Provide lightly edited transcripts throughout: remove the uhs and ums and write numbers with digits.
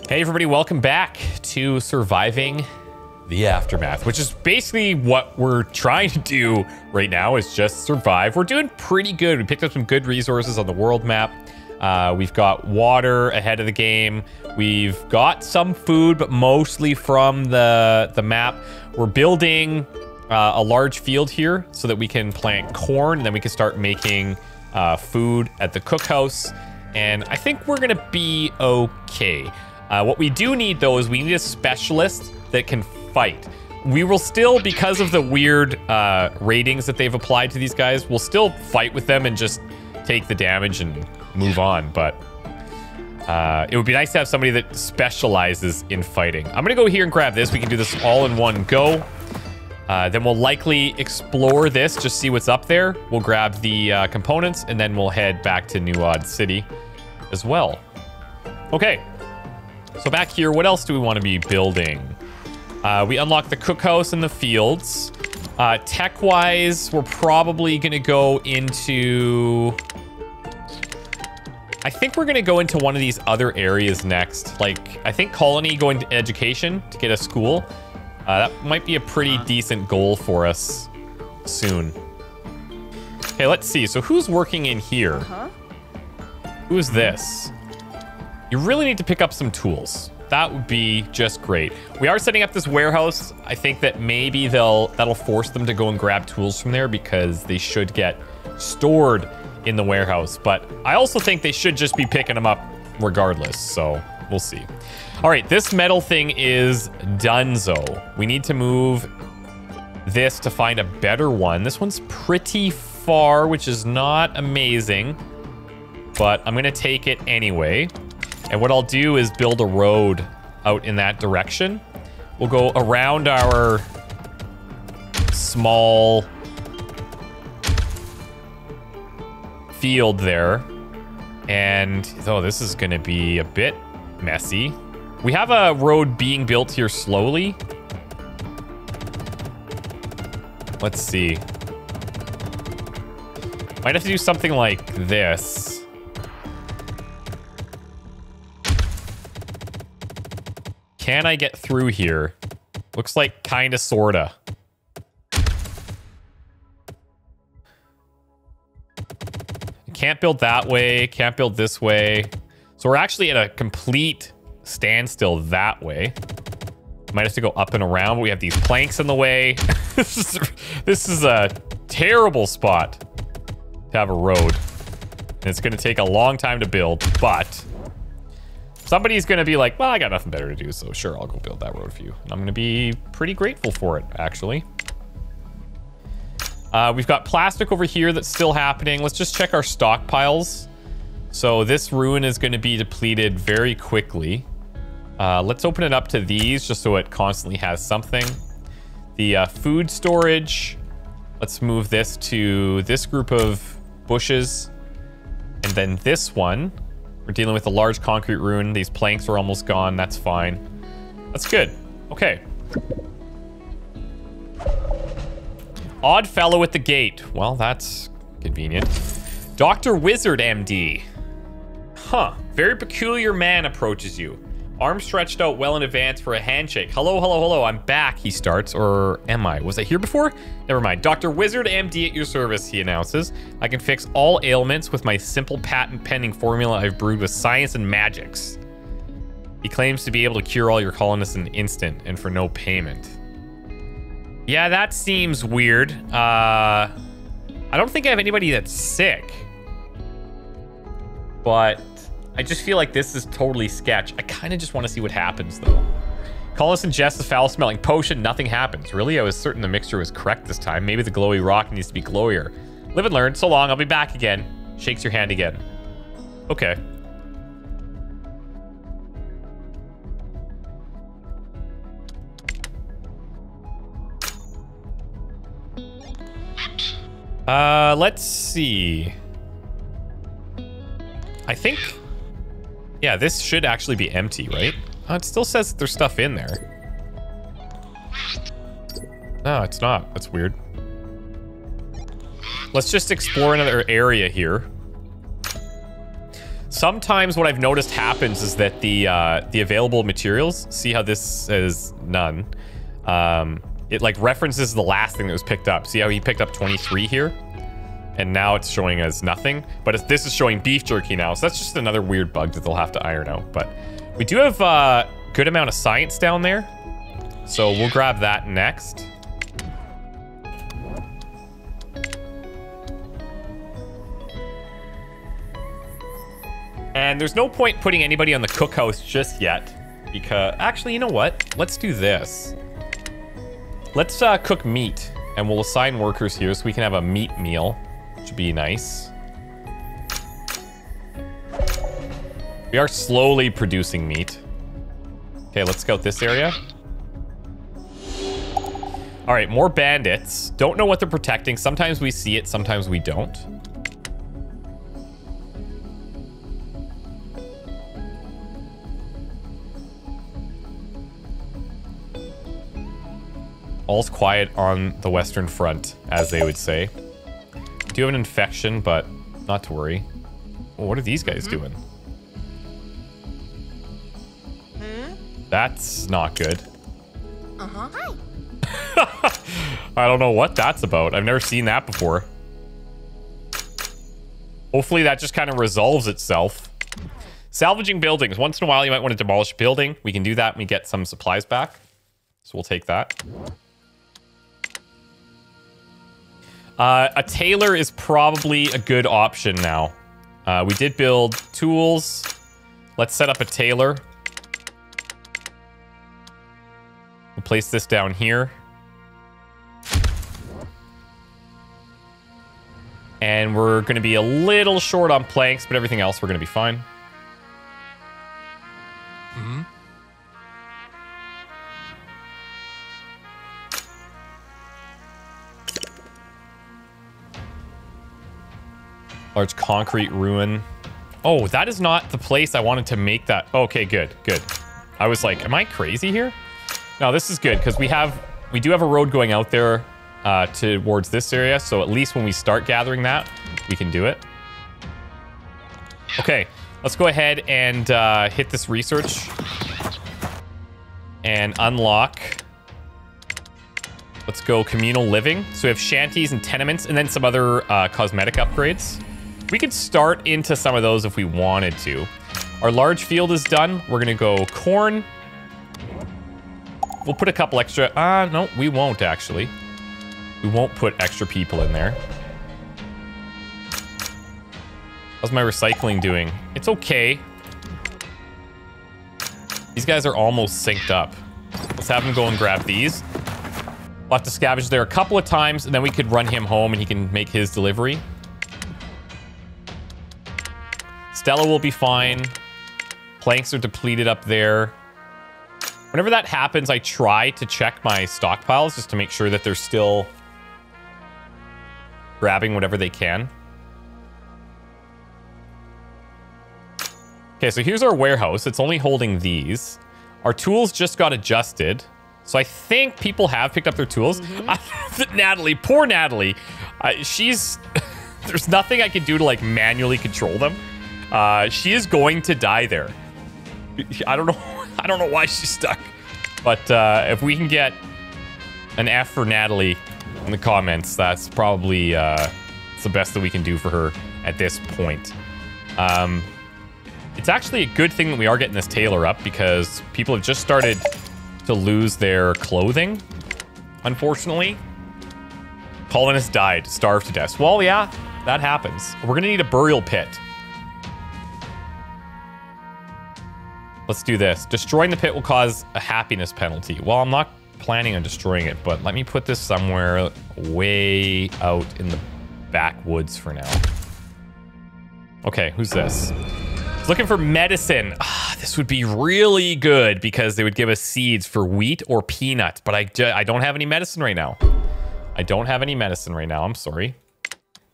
Hey everybody, welcome back to Surviving the Aftermath, which is basically what we're trying to do right now, is just survive. We're doing pretty good. We picked up some good resources on the world map. We've got water ahead of the game. We've got some food, but mostly from the map. We're building a large field here so that we can plant corn, and then we can start making food at the cookhouse. And I think we're gonna be okay. What we do need, though, is we need a specialist that can fight. We will still, because of the weird ratings that they've applied to these guys, we'll still fight with them and just take the damage and move on. But it would be nice to have somebody that specializes in fighting. I'm going to go here and grab this. We can do this all in one go. Then we'll likely explore this, just see what's up there. We'll grab the components, and then we'll head back to New Odd City as well. Okay. So back here, what else do we want to be building? We unlock the cookhouse and the fields. Tech-wise, we're probably going to go into... I think we're going to go into one of these other areas next. Like, I think Colony, going to education to get a school. That might be a pretty decent goal for us soon. Okay, let's see. So who's working in here? Who's this? You really need to pick up some tools. That would be just great. We are setting up this warehouse. I think that maybe that'll force them to go and grab tools from there, because they should get stored in the warehouse. But I also think they should just be picking them up regardless. So we'll see. All right, this metal thing is donezo. We need to move this to find a better one. This one's pretty far, which is not amazing, but I'm gonna take it anyway. And what I'll do is build a road out in that direction. We'll go around our small field there. And, oh, this is gonna be a bit messy. We have a road being built here slowly. Let's see. Might have to do something like this. Can I get through here? Looks like kinda, sorta. Can't build that way, can't build this way. So we're actually at a complete standstill that way. Might have to go up and around, but we have these planks in the way. This is a terrible spot to have a road. And it's gonna take a long time to build, but somebody's gonna be like, well, I got nothing better to do, so sure, I'll go build that road for you. And I'm gonna be pretty grateful for it, actually. We've got plastic over here that's still happening. Let's just check our stockpiles. So this ruin is gonna be depleted very quickly. Let's open it up to these, just so it constantly has something. The food storage, let's move this to this group of bushes. And then this one, we're dealing with a large concrete ruin. These planks are almost gone. That's fine. That's good. Okay. Odd fellow at the gate. Well, that's convenient. Dr. Wizard, MD. Huh. Very peculiar man approaches you. Arm stretched out well in advance for a handshake. Hello, hello, hello. I'm back, he starts. Or am I? Was I here before? Never mind. Dr. Wizard, MD at your service, he announces. I can fix all ailments with my simple patent-pending formula I've brewed with science and magics. He claims to be able to cure all your colonists in an instant and for no payment. Yeah, that seems weird. I don't think I have anybody that's sick. But I just feel like this is totally sketch. I kind of just want to see what happens, though. Colonists ingest the foul-smelling potion. Nothing happens. Really? I was certain the mixture was correct this time. Maybe the glowy rock needs to be glowier. Live and learn. So long. I'll be back again. Shakes your hand again. Okay. Let's see. I think... yeah, this should actually be empty, right? Oh, it still says that there's stuff in there. No, it's not. That's weird. Let's just explore another area here. sometimes what I've noticed happens is that the available materials, see how this says none, it like references the last thing that was picked up. See how he picked up 23 here? And now it's showing as nothing, but this is showing beef jerky now. So that's just another weird bug that they'll have to iron out. But we do have a good amount of science down there. So we'll grab that next. And there's no point putting anybody on the cookhouse just yet, because actually, you know what? Let's do this. Let's cook meat, and we'll assign workers here so we can have a meat meal, which would be nice. We are slowly producing meat. Okay, let's scout this area. All right, more bandits. Don't know what they're protecting. Sometimes we see it, sometimes we don't. All's quiet on the Western Front, as they would say. Do have an infection, but not to worry. Well, what are these guys doing? That's not good. Hi. I don't know what that's about. I've never seen that before. Hopefully that just kind of resolves itself. Salvaging buildings. Once in a while, you might want to demolish a building. We can do that when we get some supplies back. So we'll take that. A tailor is probably a good option now. We did build tools. Let's set up a tailor. We'll place this down here. And we're going to be a little short on planks, but everything else we're going to be fine. Large concrete ruin. Oh, that is not the place I wanted to make that. Okay, good, good. I was like, am I crazy here? No, this is good because we do have a road going out there towards this area. So at least when we start gathering that, we can do it. Okay, let's go ahead and hit this research and unlock. Let's go communal living. So we have shanties and tenements and then some other cosmetic upgrades. We could start into some of those if we wanted to. Our large field is done. We're gonna go corn. We'll put a couple extra, no, we won't actually. We won't put extra people in there. How's my recycling doing? It's okay. These guys are almost synced up. Let's have him go and grab these. We'll have to scavenge there a couple of times and then we could run him home and he can make his delivery. Stella will be fine. Planks are depleted up there. Whenever that happens, I try to check my stockpiles just to make sure that they're still grabbing whatever they can. Okay, so here's our warehouse. It's only holding these. Our tools just got adjusted. So I think people have picked up their tools. Natalie, poor Natalie. She's... There's nothing I can do to like manually control them. She is going to die there. I don't know why she's stuck. But if we can get an F for Natalie in the comments, that's probably it's the best that we can do for her at this point. It's actually a good thing that we are getting this tailor up because people have just started to lose their clothing, unfortunately. Colonists died, starved to death. Well, yeah, that happens. We're gonna need a burial pit. Let's do this. Destroying the pit will cause a happiness penalty. Well, I'm not planning on destroying it, but let me put this somewhere way out in the backwoods for now. Okay, who's this? He's looking for medicine. This would be really good because they would give us seeds for wheat or peanuts, but I don't have any medicine right now. I don't have any medicine right now. I'm sorry.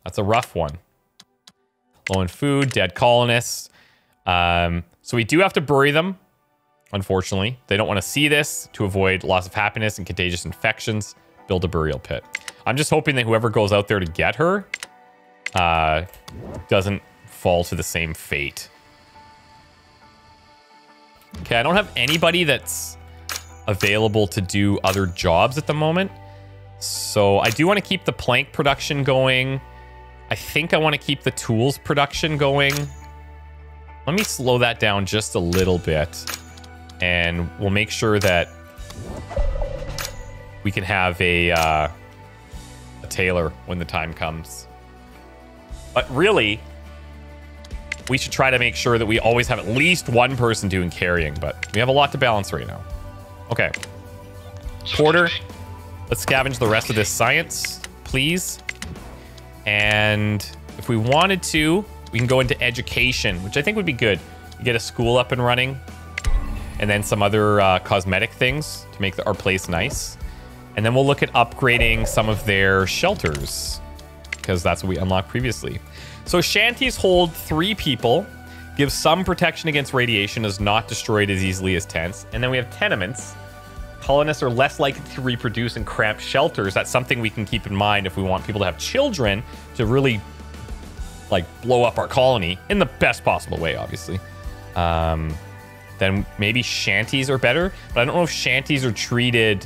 That's a rough one. Low in food, dead colonists. So we do have to bury them, unfortunately. They don't want to see this to avoid loss of happiness and contagious infections. Build a burial pit. I'm just hoping that whoever goes out there to get her doesn't fall to the same fate. Okay, I don't have anybody that's available to do other jobs at the moment. So I do want to keep the plank production going. I think I want to keep the tools production going. Let me slow that down just a little bit. And we'll make sure that we can have a tailor when the time comes. But really, we should try to make sure that we always have at least one person doing carrying. But we have a lot to balance right now. Okay. Porter, let's scavenge the rest of this science, please. And if we wanted to, we can go into education, which I think would be good. Get a school up and running, and then some other cosmetic things to make our place nice. And then we'll look at upgrading some of their shelters, because that's what we unlocked previously. So shanties hold 3 people, give some protection against radiation, is not destroyed as easily as tents. And then we have tenements. Colonists are less likely to reproduce in cramped shelters. That's something we can keep in mind if we want people to have children to really, like, blow up our colony in the best possible way, obviously. Then maybe shanties are better, but I don't know if shanties are treated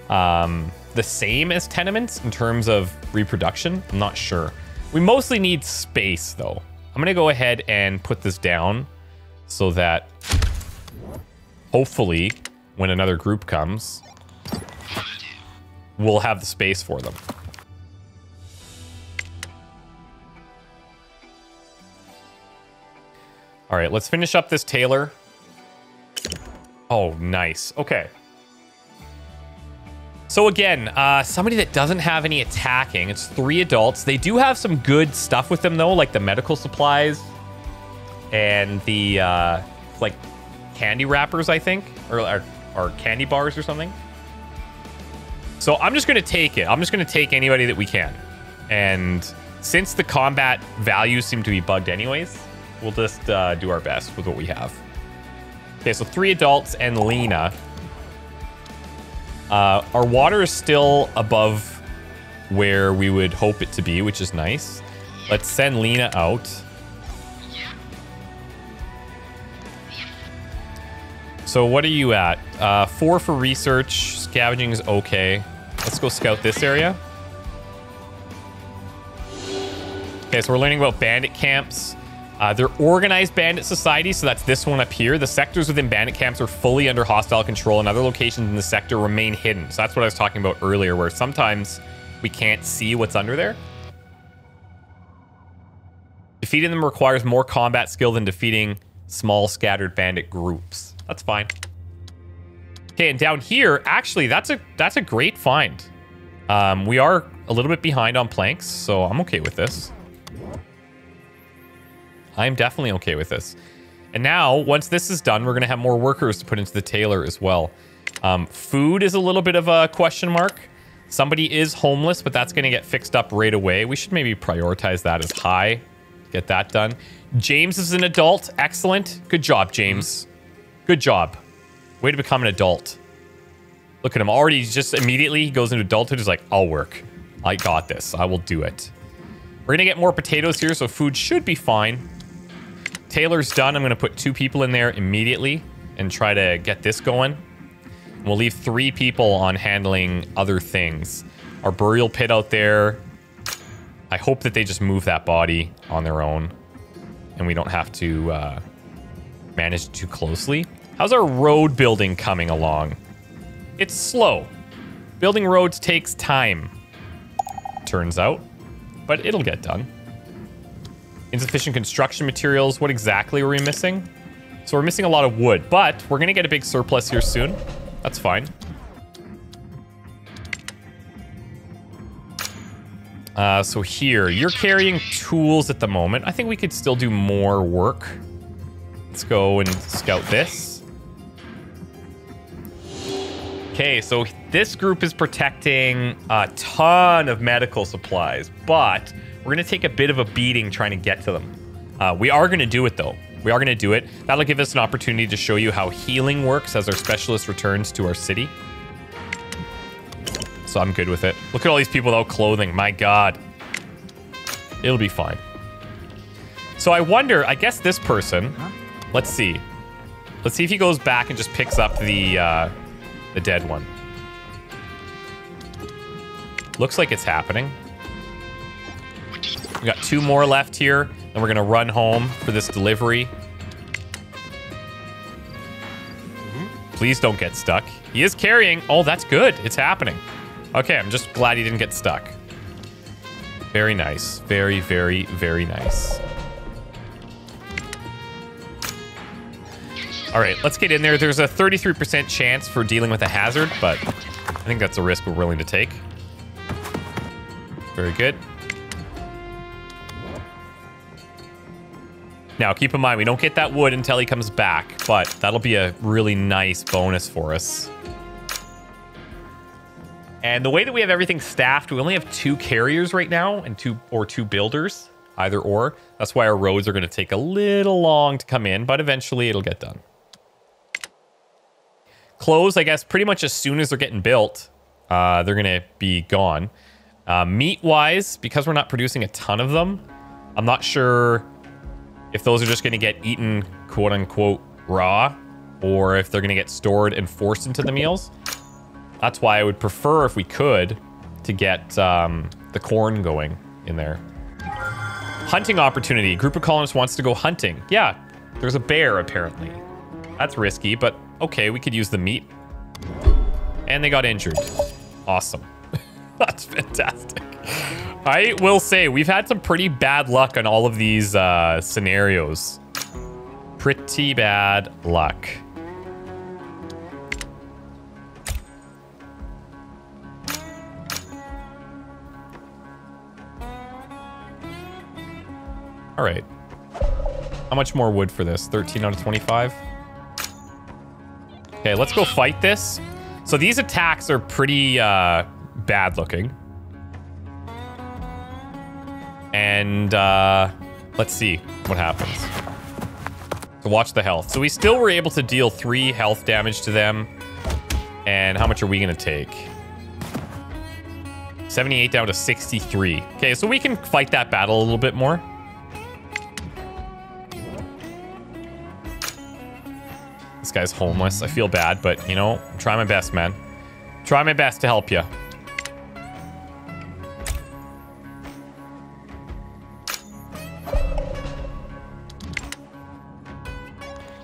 the same as tenements in terms of reproduction. I'm not sure. We mostly need space, though. I'm going to go ahead and put this down so that hopefully when another group comes, we'll have the space for them. All right, let's finish up this Tailor. Oh, nice. Okay. So again, somebody that doesn't have any attacking. It's 3 adults. They do have some good stuff with them, though, like the medical supplies and the, like, candy wrappers, I think, or candy bars or something. So I'm just going to take it. I'm just going to take anybody that we can. And since the combat values seem to be bugged anyways, we'll just do our best with what we have. Okay, so 3 adults and Lena. Our water is still above where we would hope it to be, which is nice. Let's send Lena out. So what are you at? 4 for research. Scavenging is okay. Let's go scout this area. Okay, so we're learning about bandit camps. They're organized bandit societies, so that's this one up here. The sectors within bandit camps are fully under hostile control, and other locations in the sector remain hidden. So that's what I was talking about earlier, where sometimes we can't see what's under there. Defeating them requires more combat skill than defeating small scattered bandit groups. That's fine. Okay, and down here, actually, that's a great find. We are a little bit behind on planks, so I'm okay with this. I'm definitely okay with this. And now, once this is done, we're going to have more workers to put into the Tailor as well. Food is a little bit of a question mark. Somebody is homeless, but that's going to get fixed up right away. We should maybe prioritize that as high. Get that done. James is an adult. Excellent. Good job, James. Good job. Way to become an adult. Look at him. Already, just immediately, he goes into adulthood. He's like, I'll work. I got this. I will do it. We're going to get more potatoes here, so food should be fine. Tailor's done. I'm going to put 2 people in there immediately and try to get this going. We'll leave 3 people on handling other things. Our burial pit out there. I hope that they just move that body on their own and we don't have to manage too closely. How's our road building coming along? It's slow. Building roads takes time, turns out, but it'll get done. Insufficient construction materials. What exactly are we missing? So we're missing a lot of wood, but we're going to get a big surplus here soon. That's fine. So here, you're carrying tools at the moment. I think we could still do more work. Let's go and scout this. Okay, so this group is protecting a ton of medical supplies, but we're going to take a bit of a beating trying to get to them. We are going to do it, though. We are going to do it. That'll give us an opportunity to show you how healing works as our specialist returns to our city. So I'm good with it. Look at all these people without clothing. My God. It'll be fine. So I wonder, I guess this person... Let's see. Let's see if he goes back and just picks up the dead one. Looks like it's happening. We got 2 more left here. Then we're gonna run home for this delivery. Please don't get stuck. He is carrying. Oh, that's good. It's happening. Okay, I'm just glad he didn't get stuck. Very nice. Very, very, very nice. All right, let's get in there. There's a 33% chance for dealing with a hazard, but I think that's a risk we're willing to take. Very good. Now, keep in mind, we don't get that wood until he comes back, but that'll be a really nice bonus for us. And the way that we have everything staffed, we only have 2 carriers right now and 2 builders, either or. That's why our roads are going to take a little long to come in, but eventually it'll get done. Clothes, I guess, pretty much as soon as they're getting built, they're going to be gone. Meat-wise, because we're not producing a ton of them, I'm not sure if those are just going to get eaten, quote-unquote, raw, or if they're going to get stored and forced into the meals. That's why I would prefer, if we could, to get the corn going in there. Hunting opportunity. Group of colonists wants to go hunting. Yeah, there's a bear, apparently. That's risky, but okay, we could use the meat. And they got injured. Awesome. That's fantastic. I will say, we've had some pretty bad luck on all of these scenarios. Pretty bad luck. All right. How much more wood for this? 13 out of 25? Okay, let's go fight this. So these attacks are pretty bad looking. And let's see what happens. So watch the health. So we still were able to deal 3 health damage to them. And how much are we going to take? 78 down to 63. Okay, so we can fight that battle a little bit more. This guy's homeless. I feel bad, but, you know, I'm trying my best, man. Try my best to help you.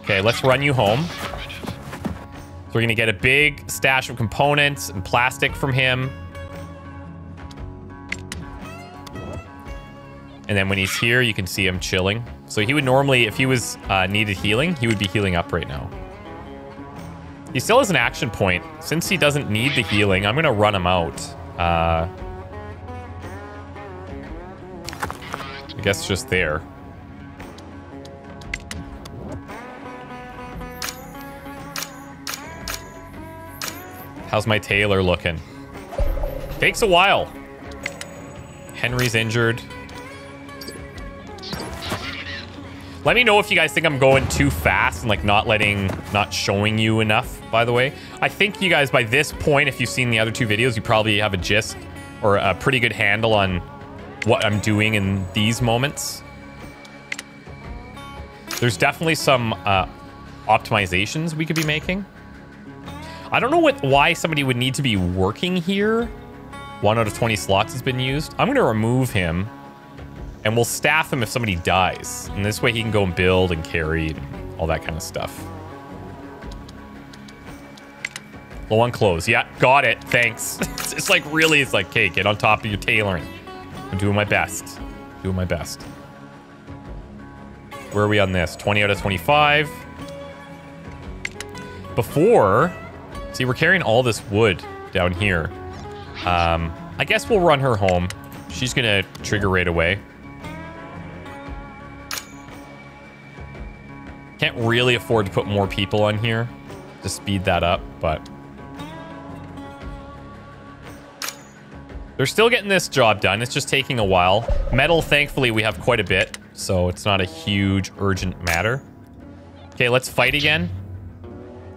Okay, let's run you home. So we're going to get a big stash of components and plastic from him. And then when he's here, you can see him chilling. So he would normally, if he was needed healing, he would be healing up right now. He still has an action point. Since he doesn't need the healing, I'm going to run him out. I guess just there. How's my Tailor looking? Takes a while. Henry's injured. Let me know if you guys think I'm going too fast and like not showing you enough, by the way. I think you guys, by this point, if you've seen the other 2 videos, you probably have a gist or a pretty good handle on what I'm doing in these moments. There's definitely some optimizations we could be making. I don't know why somebody would need to be working here. 1 out of 20 slots has been used. I'm going to remove him. And we'll staff him if somebody dies. And this way he can go and build and carry and all that kind of stuff. Low on clothes. Yeah, got it. Thanks. It's like, really, it's like, okay, get on top of your tailoring. I'm doing my best. Doing my best. Where are we on this? 20 out of 25. Before, see, we're carrying all this wood down here. I guess we'll run her home. She's going to trigger right away. Can't really afford to put more people on here to speed that up, but they're still getting this job done. It's just taking a while. Metal, thankfully, we have quite a bit, so it's not a huge urgent matter. Okay, let's fight again.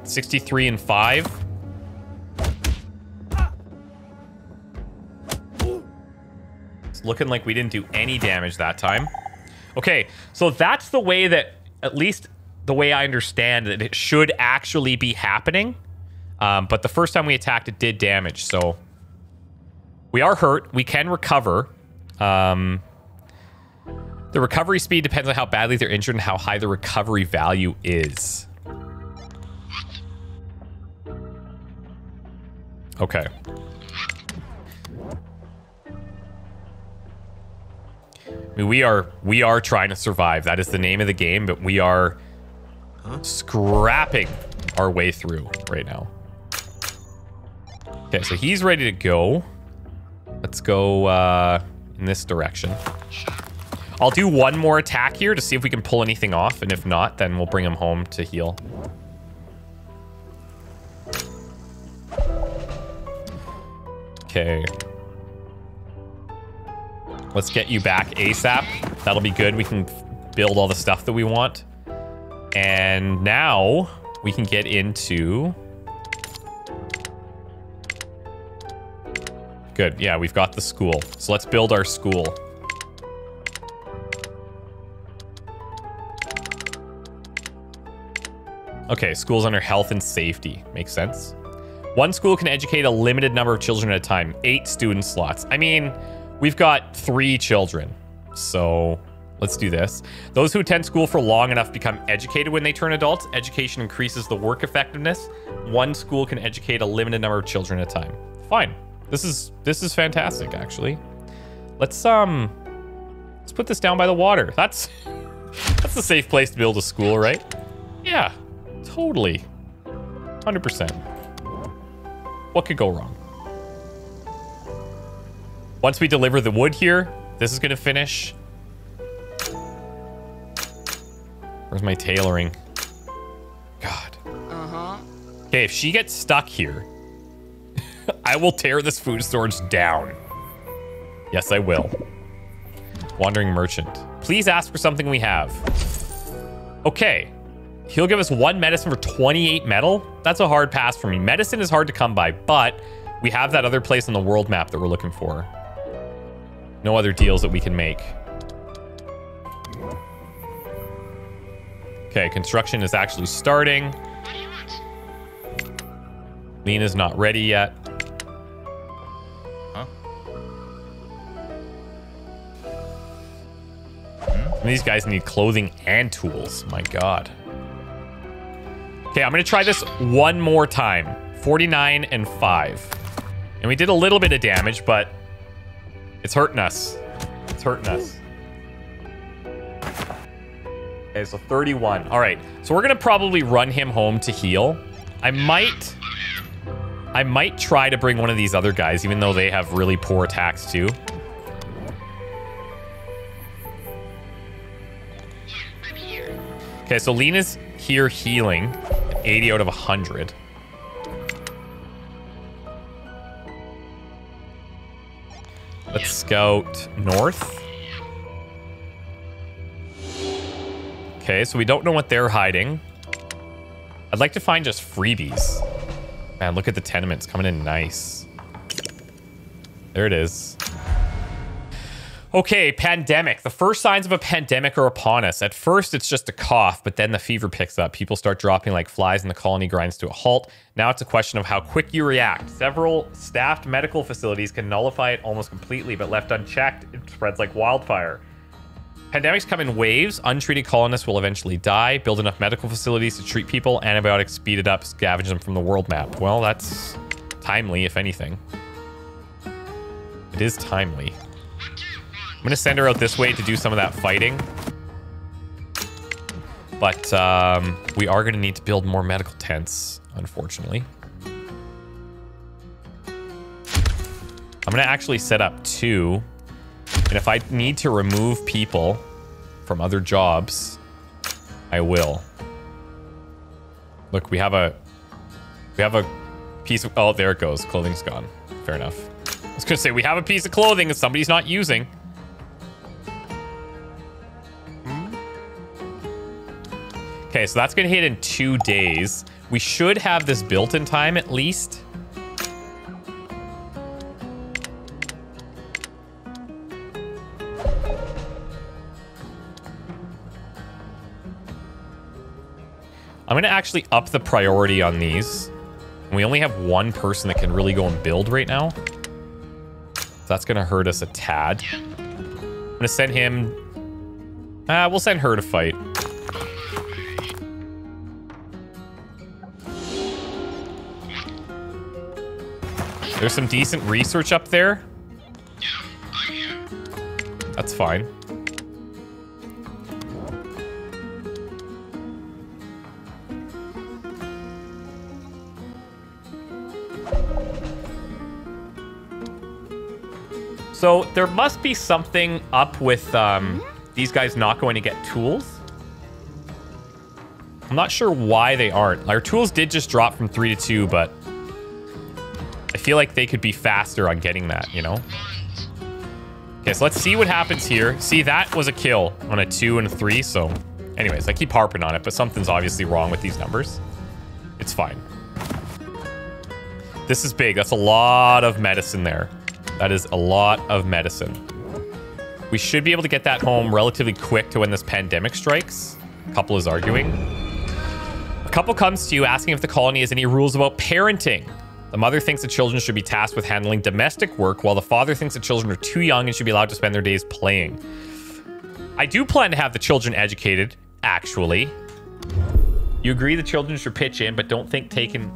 63 and 5. It's looking like we didn't do any damage that time. Okay, so that's the way that at least the way I understand it, it should actually be happening. But the first time we attacked, it did damage. So we are hurt. We can recover. The recovery speed depends on how badly they're injured and how high the recovery value is. Okay. I mean, we are trying to survive. That is the name of the game, but we are scrapping our way through right now. Okay, so he's ready to go. Let's go in this direction. I'll do one more attack here to see if we can pull anything off, and if not, then we'll bring him home to heal. Okay. Let's get you back ASAP. That'll be good. We can build all the stuff that we want. And now we can get into... Good. Yeah, we've got the school. So let's build our school. Okay, school's under health and safety. Makes sense. One school can educate a limited number of children at a time. 8 student slots. I mean, we've got 3 children. So let's do this. Those who attend school for long enough become educated when they turn adults. Education increases the work effectiveness. One school can educate a limited number of children at a time. Fine. This is fantastic, actually. Let's put this down by the water. That's a safe place to build a school, right? Yeah, totally. 100%. What could go wrong? Once we deliver the wood here, this is gonna finish. Where's my tailoring? God. Okay, if she gets stuck here, I will tear this food storage down. Yes, I will. Wandering merchant. Please ask for something we have. Okay. He'll give us 1 medicine for 28 metal. That's a hard pass for me. Medicine is hard to come by, but we have that other place on the world map that we're looking for. No other deals that we can make. Okay, construction is actually starting. Lena's not ready yet. These guys need clothing and tools. My God. Okay, I'm going to try this one more time. 49 and 5. And we did a little bit of damage, but it's hurting us. It's hurting us. Okay, so 31. All right. So we're going to probably run him home to heal. I might try to bring one of these other guys, even though they have really poor attacks too. Okay, so Lena's here healing. 80 out of 100. Let's scout north. Okay, so we don't know what they're hiding. I'd like to find just freebies. Man, look at the tenements coming in nice. There it is. Okay, pandemic. The first signs of a pandemic are upon us. At first, it's just a cough, but then the fever picks up. People start dropping like flies and the colony grinds to a halt. Now it's a question of how quick you react. Several staffed medical facilities can nullify it almost completely, but left unchecked, it spreads like wildfire. Pandemics come in waves. Untreated colonists will eventually die. Build enough medical facilities to treat people. Antibiotics speed it up, scavenge them from the world map. Well, that's timely, if anything. It is timely. I'm going to send her out this way to do some of that fighting. But we are going to need to build more medical tents, unfortunately. I'm going to actually set up 2. And if I need to remove people from other jobs, I will. Look, we have a piece of... Oh, there it goes. Clothing's gone. Fair enough. I was going to say, we have a piece of clothing that somebody's not using. Okay, so that's going to hit in 2 days. We should have this built in time at least. I'm going to actually up the priority on these. We only have one person that can really go and build right now. So that's going to hurt us a tad. I'm going to send him... we'll send her to fight. There's some decent research up there. That's fine. So there must be something up with these guys not going to get tools. I'm not sure why they aren't. Our tools did just drop from 3 to 2, but I feel like they could be faster on getting that, you know? Okay, so let's see what happens here. See, that was a kill on a 2 and a 3, so... Anyways, I keep harping on it, but something's obviously wrong with these numbers. It's fine. This is big. That's a lot of medicine there. That is a lot of medicine. We should be able to get that home relatively quick to when this pandemic strikes. A couple is arguing. A couple comes to you asking if the colony has any rules about parenting. The mother thinks the children should be tasked with handling domestic work, while the father thinks the children are too young and should be allowed to spend their days playing. I do plan to have the children educated, actually. You agree the children should pitch in, but don't think taking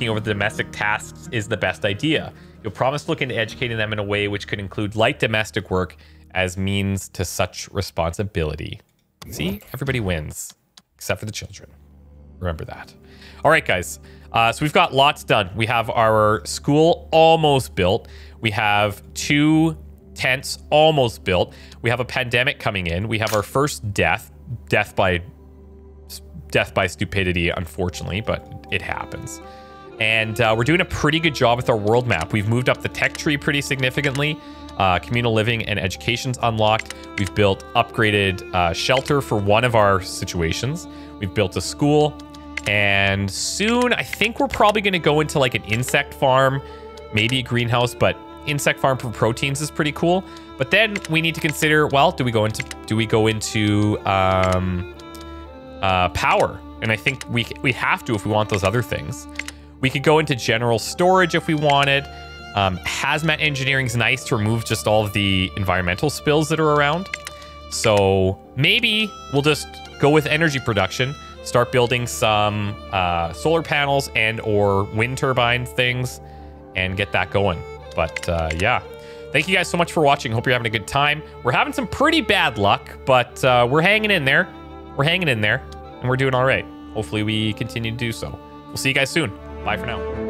over the domestic tasks is the best idea. You'll promise to look into educating them in a way which could include light domestic work as means to such responsibility. See? Everybody wins, except for the children. Remember that. All right, guys. So we've got lots done. We have our school almost built. We have 2 tents almost built. We have a pandemic coming in. We have our first death by stupidity, unfortunately, but it happens. And we're doing a pretty good job with our world map. We've moved up the tech tree pretty significantly. Communal living and education's unlocked. We've built upgraded shelter for one of our situations. We've built a school. And soon, I think we're probably going to go into like an insect farm, maybe a greenhouse, but insect farm for proteins is pretty cool. But then we need to consider, well, do we go into power? And I think we have to if we want those other things. We could go into general storage if we wanted. Hazmat engineering's nice to remove just all of the environmental spills that are around. So maybe we'll just go with energy production, start building some solar panels and or wind turbine things and get that going. But yeah, thank you guys so much for watching. Hope you're having a good time. We're having some pretty bad luck, but we're hanging in there. We're hanging in there and we're doing all right. Hopefully we continue to do so. We'll see you guys soon. Bye for now.